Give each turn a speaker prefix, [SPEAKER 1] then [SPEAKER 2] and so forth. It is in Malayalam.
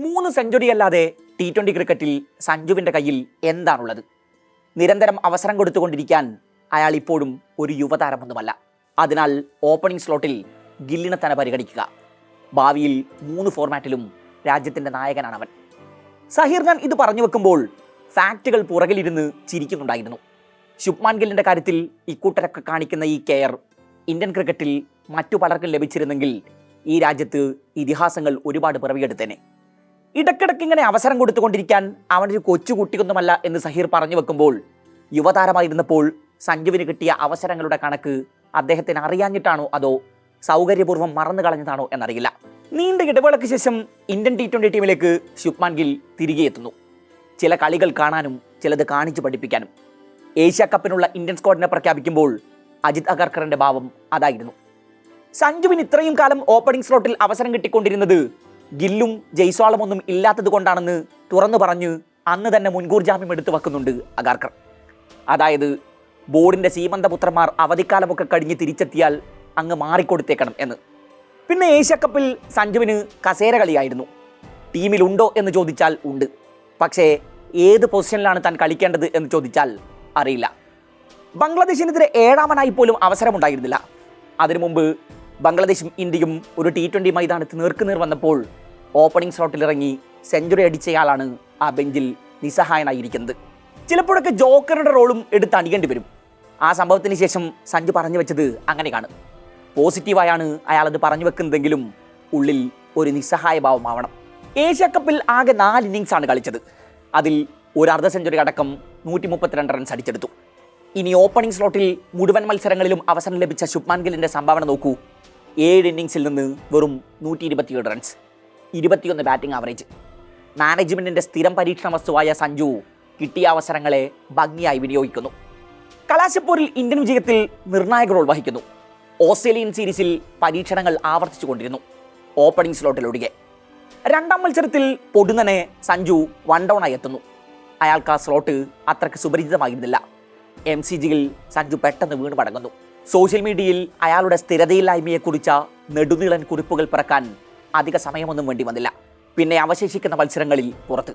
[SPEAKER 1] 3 സെഞ്ചുറി അല്ലാതെ T20 ക്രിക്കറ്റിൽ സഞ്ജുവിൻ്റെ കയ്യിൽ എന്താണുള്ളത്? നിരന്തരം അവസരം കൊടുത്തുകൊണ്ടിരിക്കാൻ അയാൾ ഇപ്പോഴും ഒരു യുവതാരമൊന്നുമല്ല. അതിനാൽ ഓപ്പണിംഗ് സ്ലോട്ടിൽ ഗില്ലിനെ തന്നെ പരിഗണിക്കുക. ഭാവിയിൽ 3 ഫോർമാറ്റിലും രാജ്യത്തിൻ്റെ നായകനാണവൻ. സഹീർ ഖാൻ ഇത് പറഞ്ഞു വെക്കുമ്പോൾ ഫാക്റ്റുകൾ പുറകിലിരുന്ന് ചിരിക്കുന്നുണ്ടായിരുന്നു. ശുഭ്മാൻ ഗില്ലിൻ്റെ കാര്യത്തിൽ ഇക്കൂട്ടരൊക്കെ കാണിക്കുന്ന ഈ കെയർ ഇന്ത്യൻ ക്രിക്കറ്റിൽ മറ്റു പലർക്കും ലഭിച്ചിരുന്നെങ്കിൽ ഈ രാജ്യത്ത് ഇതിഹാസങ്ങൾ ഒരുപാട് പിറവിയെടുത്തേനെ. ഇടയ്ക്കിടയ്ക്ക് ഇങ്ങനെ അവസരം കൊടുത്തുകൊണ്ടിരിക്കാൻ അവനൊരു കൊച്ചുകുട്ടിയൊന്നുമല്ല എന്ന് സഹീർ പറഞ്ഞു വെക്കുമ്പോൾ യുവതാരമായിരുന്നപ്പോൾ സഞ്ജുവിന് കിട്ടിയ അവസരങ്ങളുടെ കണക്ക് അദ്ദേഹത്തിന് അറിയാഞ്ഞിട്ടാണോ അതോ സൗകര്യപൂർവ്വം മറന്നു കളഞ്ഞതാണോ എന്നറിയില്ല. നീണ്ട ഇടവേളയ്ക്ക് ശേഷം ഇന്ത്യൻ T20 ടീമിലേക്ക് ശുഭ്മാൻ ഗിൽ തിരികെ എത്തുന്നു. ചില കളികൾ കാണാനും ചിലത് കാണിച്ചു പഠിപ്പിക്കാനും. ഏഷ്യ കപ്പിനുള്ള ഇന്ത്യൻ സ്ക്വാഡിനെ പ്രഖ്യാപിക്കുമ്പോൾ അജിത് അഗർക്കറിൻ്റെ ഭാവം അതായിരുന്നു. സഞ്ജുവിന് ഇത്രയും കാലം ഓപ്പണിംഗ് സ്ലോട്ടിൽ അവസരം കിട്ടിക്കൊണ്ടിരുന്നത് ഗില്ലും ജയ്സ്വാളും ഒന്നും ഇല്ലാത്തത് കൊണ്ടാണെന്ന് തുറന്നു പറഞ്ഞ് അന്ന് തന്നെ മുൻകൂർ ജാമ്യം എടുത്തു വെക്കുന്നുണ്ട് അഗാർക്കർ. അതായത് ബോർഡിൻ്റെ സീമന്തപുത്രന്മാർ അവധിക്കാലമൊക്കെ കഴിഞ്ഞ് തിരിച്ചെത്തിയാൽ അങ്ങ് മാറിക്കൊടുത്തേക്കണം എന്ന്. പിന്നെ ഏഷ്യ കപ്പിൽ സഞ്ജുവിന് കസേര കളിയായിരുന്നു. ടീമിലുണ്ടോ എന്ന് ചോദിച്ചാൽ ഉണ്ട്. പക്ഷേ ഏത് പൊസിഷനിലാണ് താൻ കളിക്കേണ്ടത് എന്ന് ചോദിച്ചാൽ അറിയില്ല. ബംഗ്ലാദേശിനെതിരെ 7ാമനായി പോലും അവസരമുണ്ടായിരുന്നില്ല. അതിനു മുമ്പ് ബംഗ്ലാദേശും ഇന്ത്യയും ഒരു T20 മൈതാനത്ത് നേർക്കുനേർ വന്നപ്പോൾ ഓപ്പണിംഗ് സ്ലോട്ടിലിറങ്ങി സെഞ്ചുറി അടിച്ചയാളാണ് ആ ബെഞ്ചിൽ നിസ്സഹായനായിരിക്കുന്നത്. ചിലപ്പോഴൊക്കെ ജോക്കറുടെ റോളും എടുത്ത് അണിയേണ്ടി വരും. ആ സംഭവത്തിന് ശേഷം സഞ്ജു പറഞ്ഞു വെച്ചത് അങ്ങനെയാണ്. പോസിറ്റീവായാണ് അയാളത് പറഞ്ഞു വെക്കുന്നതെങ്കിലും ഉള്ളിൽ ഒരു നിസ്സഹായ ഭാവമാവണം. ഏഷ്യ കപ്പിൽ ആകെ 4 ഇന്നിങ്സാണ് കളിച്ചത്. അതിൽ ഒരു അർദ്ധ സെഞ്ചുറി അടക്കം 132 റൺസ് അടിച്ചെടുത്തു. ഇനി ഓപ്പണിംഗ് സ്ലോട്ടിൽ മുഴുവൻ മത്സരങ്ങളിലും അവസരം ലഭിച്ച ശുഭ്മാൻ ഗില്ലിൻ്റെ സംഭാവന നോക്കൂ. 7 ഇന്നിങ്സിൽ നിന്ന് വെറും 127 റൺസ്, 21 ബാറ്റിംഗ് ആവറേജ്. മാനേജ്മെൻറ്റിൻ്റെ സ്ഥിരം പരീക്ഷണ വസ്തുവായ സഞ്ജു കിട്ടിയ അവസരങ്ങളെ ഭംഗിയായി വിനിയോഗിക്കുന്നു. കലാശപ്പോരിൽ ഇന്ത്യൻ വിജയത്തിൽ നിർണായക റോൾ വഹിക്കുന്നു. ഓസ്ട്രേലിയൻ സീരീസിൽ പരീക്ഷണങ്ങൾ ആവർത്തിച്ചുകൊണ്ടിരുന്നു, ഓപ്പണിംഗ് സ്ലോട്ടിലൊഴികെ. 2ാം മത്സരത്തിൽ പൊടുന്നനെ സഞ്ജു 1 ഡൗണായി എത്തുന്നു. അയാൾക്ക് ആ സ്ലോട്ട് അത്രയ്ക്ക് സുപരിചിതമായിരുന്നില്ല. MCGയിൽ സഞ്ജു പെട്ടെന്ന് വീണ് മടങ്ങുന്നു. സോഷ്യൽ മീഡിയയിൽ അയാളുടെ സ്ഥിരതയില്ലായ്മയെക്കുറിച്ച നെടുനീളൻ കുറിപ്പുകൾ പിറക്കാൻ അധിക സമയമൊന്നും വേണ്ടി വന്നില്ല. പിന്നെ അവശേഷിക്കുന്ന മത്സരങ്ങളിൽ പുറത്ത്